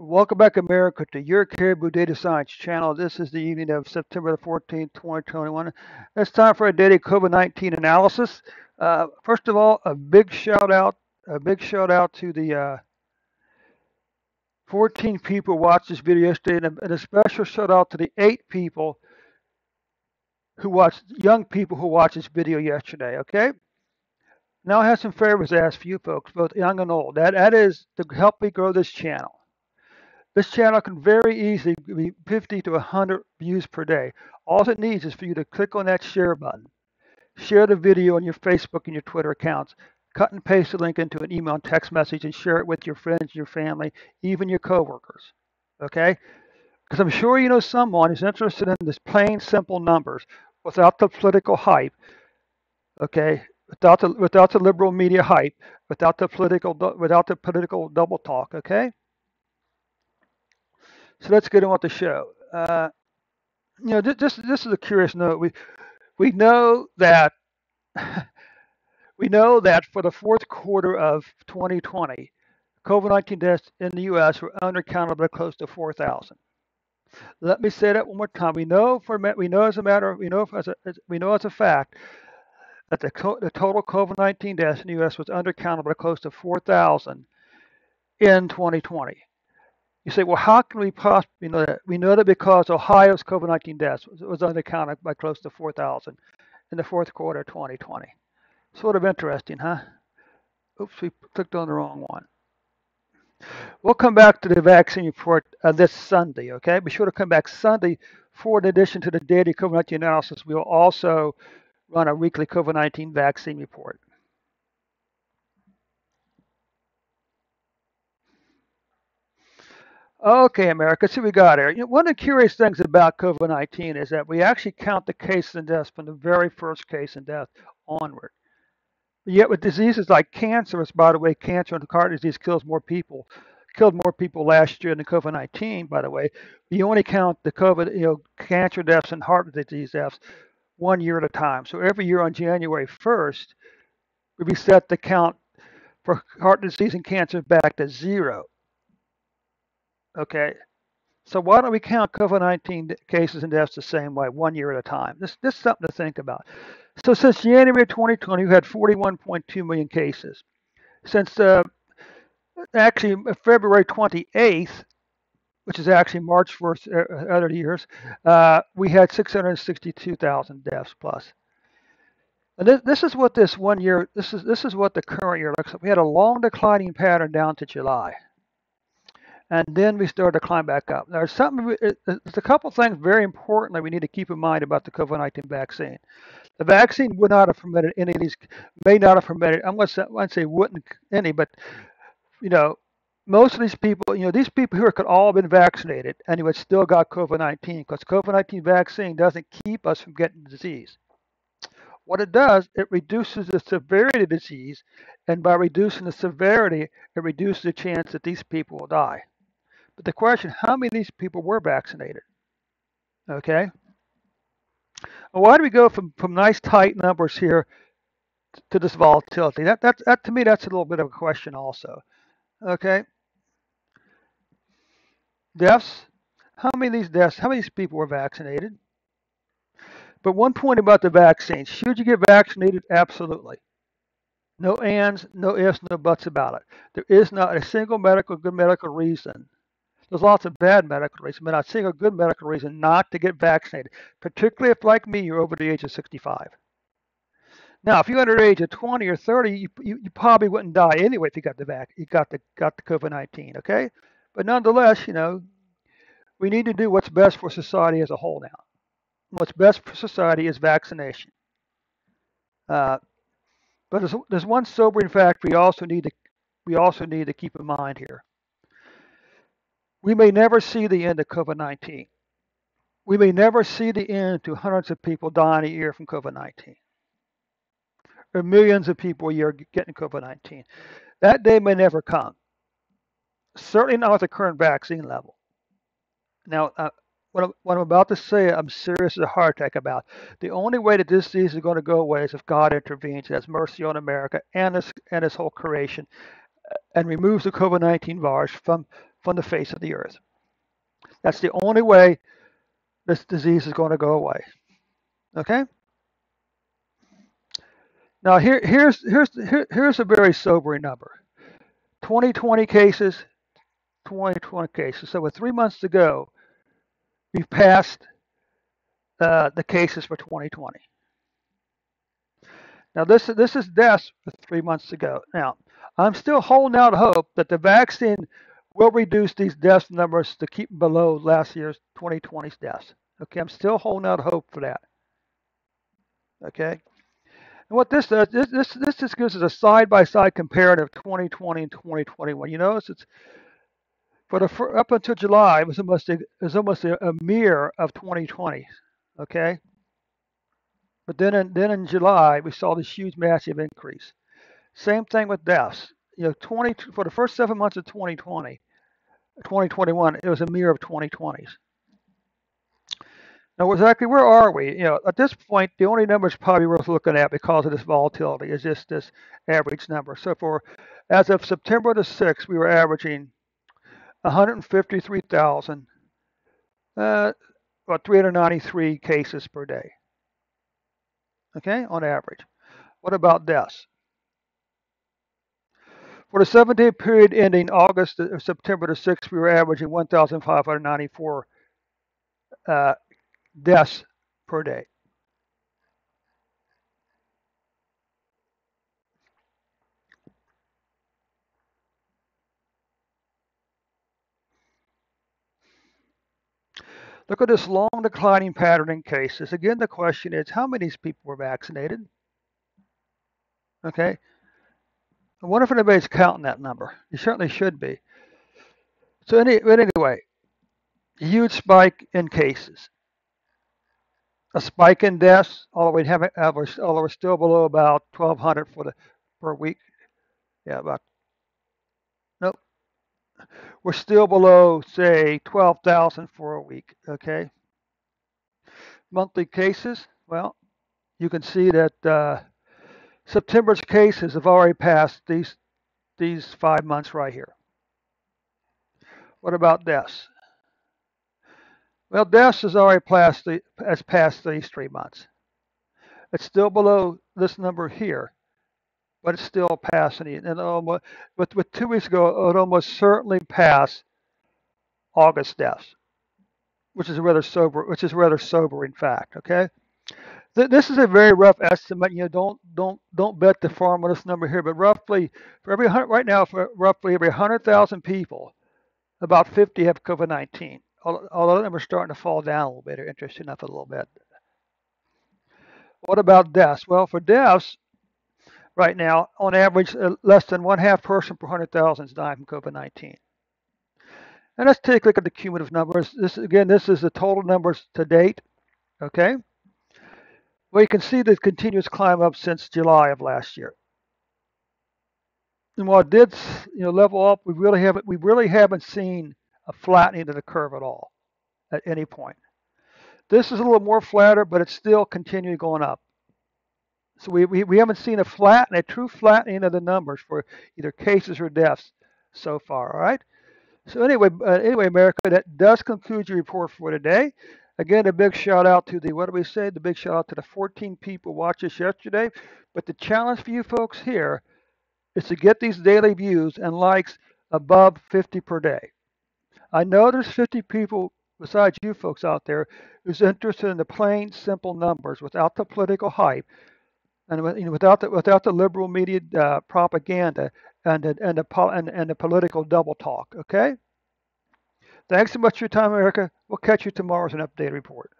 Welcome back, America, to your Caribou Data Science channel. This is the evening of September the 14th, 2021. It's time for a daily COVID-19 analysis. First of all, a big shout out to the 14 people who watched this video yesterday, and a special shout out to the 8 people young people who watched this video yesterday. Okay. Now I have some favors to ask for you folks, both young and old. That is to help me grow this channel. This channel can very easily be 50 to 100 views per day. All it needs is for you to click on that share button. Share the video on your Facebook and your Twitter accounts. Cut and paste the link into an email and text message and share it with your friends, your family, even your coworkers. Okay? Because I'm sure you know someone who's interested in this plain, simple numbers without the political hype. Okay? Without the liberal media hype, without the political double talk. Okay? So let's get on with the show. This is a curious note. We know that we know that for the fourth quarter of 2020, COVID-19 deaths in the U.S. were undercounted by close to 4,000. Let me say that one more time. We know as a fact that the total COVID-19 deaths in the U.S. was undercounted by close to 4,000 in 2020. You say, well, how can we possibly know that? We know that because Ohio's COVID-19 deaths was undercounted by close to 4,000 in the fourth quarter of 2020. Sort of interesting, huh? Oops, we clicked on the wrong one. We'll come back to the vaccine report this Sunday, okay? Be sure to come back Sunday for, in addition to the daily COVID-19 analysis, we will also run a weekly COVID-19 vaccine report. Okay, America, see what we got here. One of the curious things about COVID-19 is that we actually count the cases and deaths from the very first case and death onward. Yet with diseases like cancer, which, by the way, cancer and heart disease killed more people last year than COVID-19, by the way. You only count the cancer deaths and heart disease deaths 1 year at a time. So every year on January 1st, we reset the count for heart disease and cancer back to 0. Okay, so why don't we count COVID-19 cases and deaths the same way, 1 year at a time? This is something to think about. So since January 2020, we've had 41.2 million cases. Since actually February 28th, which is actually March 1st, other years, we had 662,000 deaths plus. And this is what this 1 year, this is what the current year looks like. We had a long declining pattern down to July. And then we started to climb back up. There's a couple things very importantly we need to keep in mind about the COVID-19 vaccine. The vaccine would not have permitted any of these, may not have permitted, I wouldn't say wouldn't any, but, most of these people, these people here could all have been vaccinated and they would still got COVID-19 because COVID-19 vaccine doesn't keep us from getting the disease. What it does, it reduces the severity of the disease, and by reducing the severity, it reduces the chance that these people will die. But the question, how many of these people were vaccinated? Okay. Well, why do we go from nice tight numbers here to this volatility? That to me, that's a little bit of a question also. Okay. Deaths. How many of these people were vaccinated? But one point about the vaccine, should you get vaccinated? Absolutely. No ands, no ifs, no buts about it. There is not a single good medical reason. There's lots of bad medical reasons, but not a single good medical reason not to get vaccinated, particularly if, like me, you're over the age of 65. Now, if you're under the age of 20 or 30, you probably wouldn't die anyway if you got the COVID-19. Okay, but nonetheless, we need to do what's best for society as a whole now. What's best for society is vaccination. But there's one sobering fact we also need to keep in mind here. We may never see the end of COVID-19. We may never see the end to hundreds of people dying a year from COVID-19, or millions of people a year getting COVID-19. That day may never come. Certainly not at the current vaccine level. Now, what I'm about to say, I'm serious as a heart attack about. The only way that this disease is going to go away is if God intervenes and has mercy on America and this whole creation, and removes the COVID-19 virus from from the face of the earth. That's the only way this disease is going to go away. Okay? Now here's a very sobering number. 2020 cases, 2020 cases. So with 3 months to go, we've passed the cases for 2020. Now this is deaths with 3 months to go. Now I'm still holding out hope that the vaccine will reduce these death numbers to keep below last year's 2020's deaths. Okay, I'm still holding out hope for that. Okay, and what this does, this just gives us a side-by-side comparative 2020 and 2021. You notice it's up until July, it was almost a mirror of 2020. Okay, but then in July we saw this huge massive increase. Same thing with deaths. You know, for the first 7 months of 2021, it was a mirror of 2020s. Now, exactly where are we? You know, at this point, the only numbers probably worth looking at because of this volatility is just this average number. So as of September the 6th, we were averaging 153,000, about 393 cases per day. Okay, on average. What about deaths? For the 7-day period ending September the 6th, we were averaging 1,594 deaths per day. Look at this long declining pattern in cases. Again, the question is, how many people were vaccinated? Okay. I wonder if anybody's counting that number. You certainly should be. So anyway, huge spike in cases. A spike in deaths, although we're still below about 1,200 per week. Yeah, nope. We're still below, say, 12,000 for a week. Okay. Monthly cases. Well, you can see that September's cases have already passed these 5 months right here. What about deaths? Well, deaths has already passed these 3 months. It's still below this number here, but it's still passing it. And with 2 weeks ago, it would almost certainly pass August deaths, which is rather sobering fact. Okay, this is a very rough estimate. You know, don't bet the farm on this number here, but roughly for roughly every 100,000 people, about 50 have COVID-19. Although the numbers starting to fall down a little bit, or interesting enough a little bit. What about deaths? Well, for deaths, right now, on average, less than 1/2 person per 100,000 is dying from COVID-19. And let's take a look at the cumulative numbers. This is the total numbers to date. Okay. Well, you can see the continuous climb up since July of last year. And while it did, level up, we really haven't seen a flattening of the curve at all at any point. This is a little more flatter, but it's still continuing going up. So we haven't seen a true flattening of the numbers for either cases or deaths so far. All right. So anyway, America, that does conclude your report for today. Again, a big shout out to the big shout out to the 14 people watched us yesterday. But the challenge for you folks here is to get these daily views and likes above 50 per day. I know there's 50 people besides you folks out there who's interested in the plain, simple numbers without the political hype and without the liberal media propaganda and the political double talk. Okay. Thanks so much for your time, America. We'll catch you tomorrow as an updated report.